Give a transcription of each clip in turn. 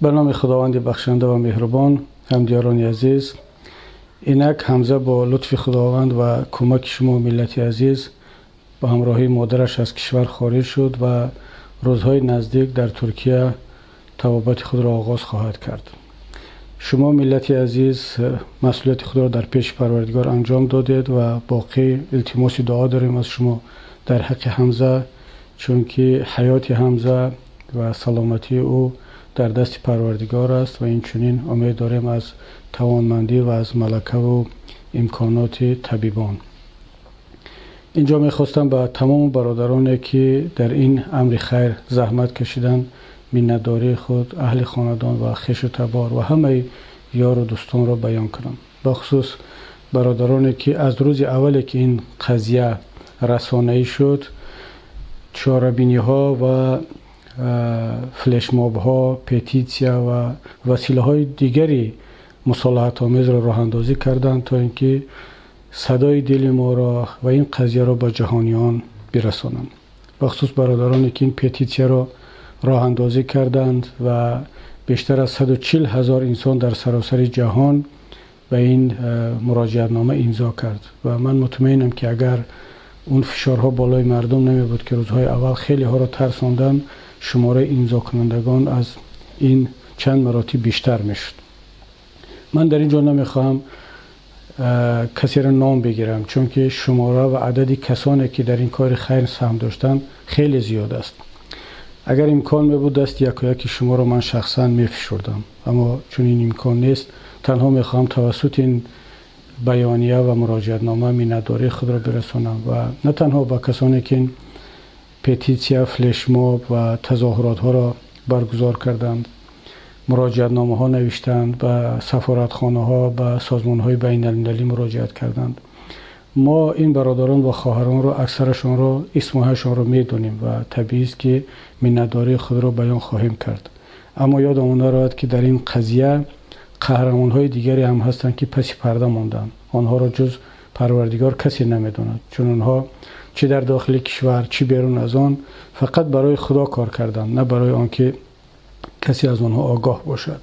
به نام خداوند بخشنده و مهربان. همدیاران عزیز، اینک حمزه با لطف خداوند و کمک شما ملت عزیز با همراهی مادرش از کشور خارج شد و روزهای نزدیک در ترکیه توابت خود را آغاز خواهد کرد. شما ملت عزیز مسئولیت خود را در پیش پروردگار انجام دادید و باقی التماس دعا داریم از شما در حق حمزه، چون که حیات حمزه و سلامتی او در دست پروردگار است و این چنین امید داریم از توانمندی و از ملکه و امکانات طبیبان. اینجا میخواستم به تمام برادرانی که در این امر خیر زحمت کشیدن منتداری خود، اهل خاندان و خویش و تبار و همه یار و دوستان را بیان کنم. بخصوص برادرانی که از روز اولی که این قضیه رسانه‌ای شد، چاره‌بینی ها و فلش ماب ها، پتیسیا و وسیله های دیگری مصالحت آمیز را راه اندازی کردند تا اینکه صدای دل ما را و این قضیه را به جهانیان برسانند. بخصوص برادرانی که این پتیسیا را راه اندازی کردند و بیشتر از 140,000 انسان در سراسر جهان به این مراجعت نامه امضا کرد و من مطمئنم که اگر اون فشارها بالای مردم نمی بود که روزهای اول خیلی ها را ترساندن، شماره امضا کنندگان از این چند مراتب بیشتر میشد. من در اینجا نمیخواهم کسی را نام بگیرم، چون که شماره و عدد کسانی که در این کار خیر سهم داشتن خیلی زیاد است. اگر امکان می بود دست یک و یک شما را من شخصا میفشردم، اما چون این امکان نیست، تنها میخواهم توسط این بیانیه و مراجعت نامه منتداری خود را برسانم و نه تنها با کسانی که این پتیسیا، فلش ماب و تظاهرات ها را برگزار کردند، مراجعت نامه ها نوشتند، به سفارتخانه ها، به سازمان های بین المللی مراجعت کردند. ما این برادران و خواهران را اکثرشان را اسمهایشان را میدونیم و طبیعی است که منتداری خود را بیان خواهیم کرد. اما یادمون نرود که در این قضیه قهرمان های دیگری هم هستند که پس پرده ماندند. آنها را جز پروردگار کسی نمیداند، چون آنها چه در داخل کشور چه بیرون از آن فقط برای خدا کار کردند، نه برای آنکه کسی از آنها آگاه باشد.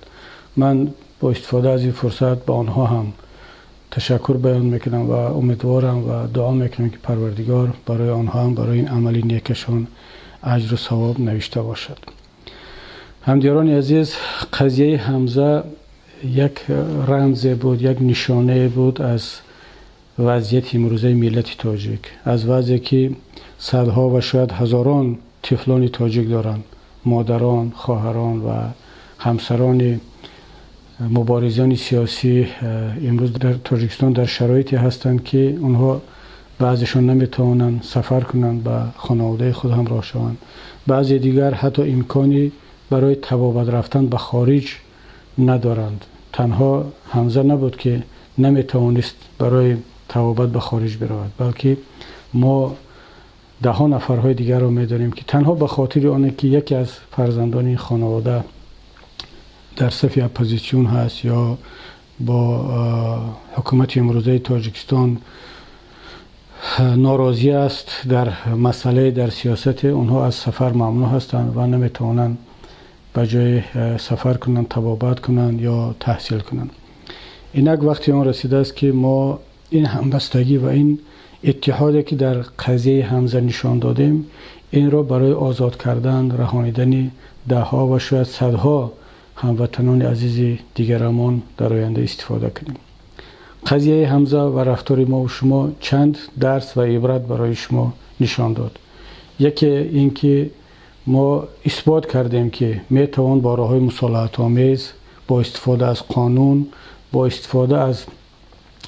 من با استفاده از این فرصت به آنها هم تشکر بیان میکنم و امیدوارم و دعا میکنم که پروردگار برای آنها هم برای این عملی نیکشان اجر و ثواب نوشته باشد. همدیاران عزیز، قضیه حمزه یک رمز بود، یک نشانه بود از وضعیت امروزه ملت تاجیک، از وضعی که صدها و شاید هزاران طفلان تاجیک دارند، مادران، خواهران و همسران مبارزان سیاسی امروز در تاجیکستان در شرایطی هستند که اونها بعضیشون نمیتوانند سفر کنند، به خانواده خود همراه شوند. بعضی دیگر حتی امکانی برای تبابت رفتن به خارج ندارند. تنها حمزه نبود که نمیتوانست برای تبابت به خارج برود، بلکه ما ده ها نفرهای دیگر را میدانیم که تنها به خاطر آنه که یکی از فرزندان این خانواده در صف اپوزیسیون هست یا با حکومت امروزه تاجیکستان ناراضی است در مسئله در سیاست، اونها از سفر ممنوع هستند و نمیتوانند به جای سفر کنند تبابت کنند یا تحصیل کنند. اینک وقتی آن رسیده است که ما این همبستگی و این اتحادی که در قضیه حمزه نشان دادیم، این را برای آزاد کردن، رهانیدن ده ها و شاید صدها هموطنان عزیز دیگرمان در آینده استفاده کنیم. قضیه حمزه و رفتار ما و شما چند درس و عبرت برای شما نشان داد. یکی این که ما اثبات کردیم که میتوان با راه‌های مصالحت آمیز، با استفاده از قانون، با استفاده از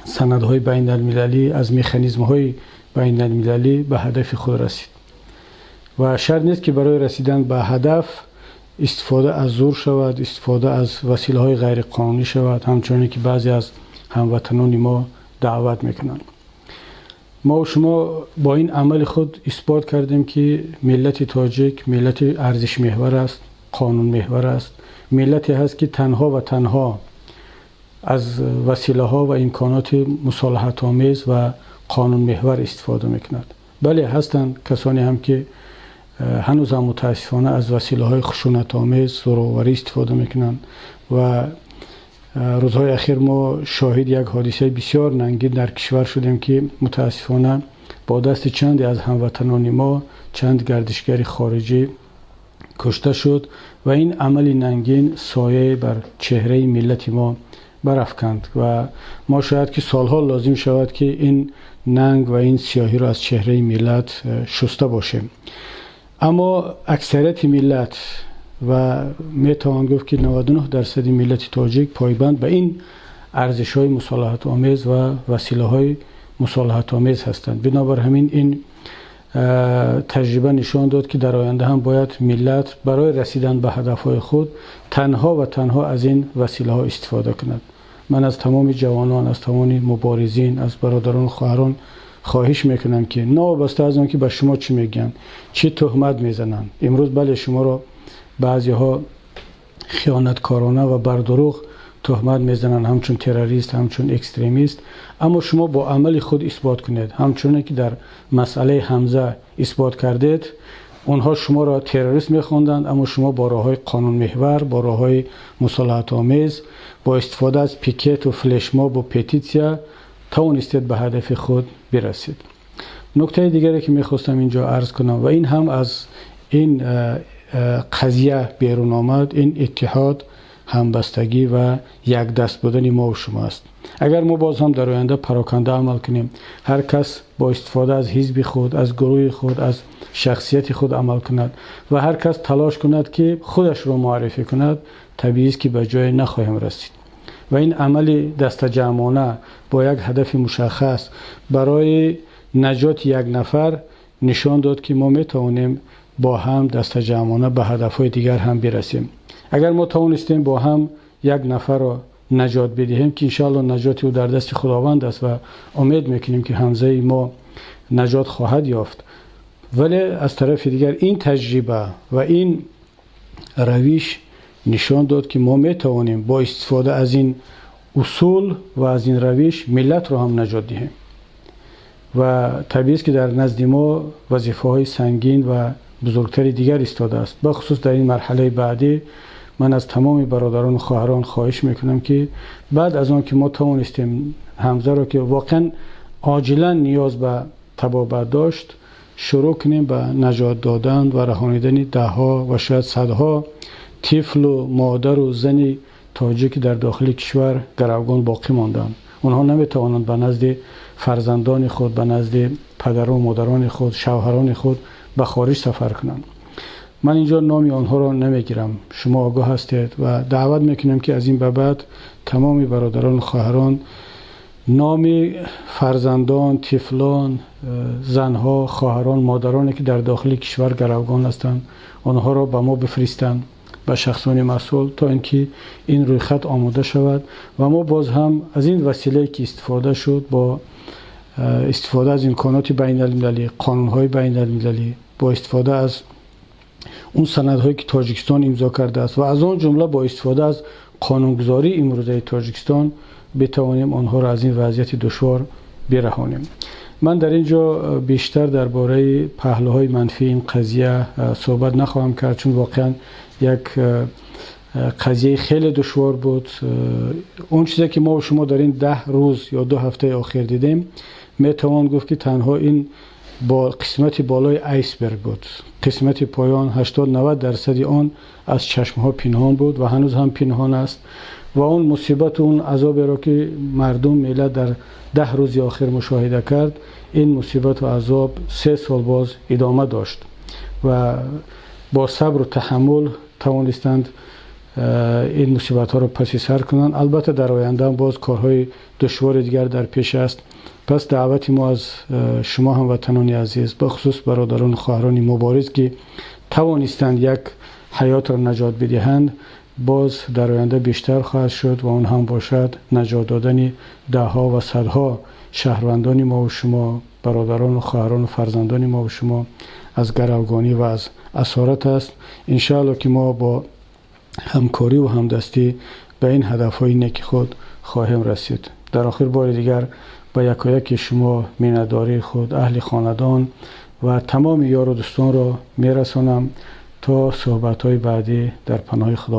سندهای بین المللی، از مکانیزم‌های بین المللی به هدف خود رسید و شرط نیست که برای رسیدن به هدف استفاده از زور شود، استفاده از وسیله‌های غیر قانونی شود، همچنانی که بعضی از هموطنان ما دعوت میکنند. ما و شما با این عمل خود اثبات کردیم که ملت تاجیک ملت ارزش محور است، قانون محور است، ملتی هست که تنها و تنها از وسیله ها و امکانات مصالحت آمیز و قانون محور استفاده میکند. بله هستند کسانی هم که هنوز هم متاسفانه از وسیله‌های خشونت‌آمیز زورآوری استفاده میکنن و روزهای اخیر ما شاهد یک حادثه بسیار ننگین در کشور شدیم که متاسفانه با دست چندی از هموطنان ما چند گردشگر خارجی کشته شد و این عمل ننگین سایه بر چهره ملت ما برافکند و ما شاید که سالها لازم شود که این ننگ و این سیاهی را از چهره ملت شسته باشیم. اما اکثریت ملت و میتوان گفت که 99% ملت تاجیک پایبند به این ارزش‌های مصالحت آمیز و وسیله‌های مصالحت آمیز هستند. بنابر همین این تجربه نشان داد که در آینده هم باید ملت برای رسیدن به هدف‌های خود تنها و تنها از این وسیله‌ها استفاده کند. من از تمام جوانان، از تمام مبارزین، از برادران و خواهران خواهش میکنم که نوابسته از اون که به شما چی میگن، چی تهمت میزنن. امروز بله شما را بعضی‌ها خیانتکارانه و بر دروغ تهمت میزنن، همچون تروریست، همچون اکستریمیست، اما شما با عمل خود اثبات کنید. همچون که در مسئله حمزه اثبات کردید، اونها شما را تروریست میخواندند، اما شما با راههای قانون محور، با راههای مصالحت آمیز، با استفاده از پیکت و فلش ماب و پتیسیا توانستید به هدف خود برسید. نکته دیگری که میخواستم اینجا عرض کنم و این هم از این قضیه بیرون آمد، این اتحاد، همبستگی و یک دست بودن ما و شما است. اگر ما باز هم در آینده پراکنده عمل کنیم، هر کس با استفاده از حزب خود، از گروه خود، از شخصیت خود عمل کند و هر کس تلاش کند که خودش را معرفی کند، طبیعی است که به جای نخواهیم رسید. و این عمل دست جمعانه با یک هدف مشخص برای نجات یک نفر نشان داد که ما میتوانیم با هم دست جمعانه به هدفهای دیگر هم برسیم. اگر ما توانستیم با هم یک نفر را نجات بدهیم که انشاءالله نجات او در دست خداوند است و امید میکنیم که حمزه ما نجات خواهد یافت. ولی از طرف دیگر این تجربه و این روش نشان داد که ما میتوانیم با استفاده از این اصول و از این روش ملت را هم نجات دهیم و طبیعی است که در نزد ما وظیفه های سنگین و بزرگتری دیگر ایستاده است. بخصوص در این مرحله بعدی من از تمام برادران و خواهران خواهش میکنم که بعد از آن که ما توانستیم حمزه را که واقعا عاجلا نیاز به طبابت داشت، شروع کنیم به نجات دادن و رهانیدن دهها و شاید صدها طفل و مادر و زن تاجیک در داخل کشور گروگان باقی ماندند. اونها نمیتوانند به نزد فرزندان خود، به نزد پدر و مادران خود، شوهران خود به خارج سفر کنند. من اینجا نام آنها را نمیگیرم، شما آگاه هستید و دعوت میکنم که از این به بعد تمام برادران و خواهران نام فرزندان، طفلان، زنها، خواهران، مادرانی که در داخل کشور گروگان هستند آنها را به ما بفرستند، به شخصان مسئول، تا اینکه این روی خط آماده شود و ما باز هم از این وسیله که استفاده شد، با استفاده از امکانات بین المللی، قانون‌های بین المللی، با استفاده از اون سندهایی که تاجیکستان امضا کرده است و از آن جمله با استفاده از قانونگذاری امروزه تاجیکستان بتوانیم آنها را از این وضعیت دشوار برهانیم. من در اینجا بیشتر درباره پهلوهای منفی این قضیه صحبت نخواهم کرد، چون واقعا یک قضیه خیلی دشوار بود. اون چیزی که ما و شما در این 10 روز یا 2 هفته آخر دیدیم، میتوان گفت که تنها این با قسمت بالای آیسبرگ بود. قسمت پایان 80-90% آن از چشمها پنهان بود و هنوز هم پنهان است و اون مصیبت و اون عذابی را که مردم ملت در 10 روز آخر مشاهده کرد، این مصیبت و عذاب 3 سال باز ادامه داشت و با صبر و تحمل توانستند این مصیبت ها را پس سر کنند. البته در آینده هم باز کارهای دشوار دیگر در پیش است. پس دعوت ما از شما هموطنان عزیز، بخصوص برادران و خواهران مبارز که توانستند یک حیات را نجات بدهند، باز در آینده بیشتر خواهد شد و اون هم باشد نجات دادن دهها و صدها شهروندان ما و شما، برادران و خواهران و فرزندان ما و شما از گروگانی و از اسارت است. انشاءالله که ما با همکاری و همدستی به این هدفهای نیک خود خواهیم رسید. در آخر بار دیگر به یکایک شما مینداری خود، اهل خاندان و تمام یار و دوستان را میرسانم تا صحبت های بعدی در پناه خدا.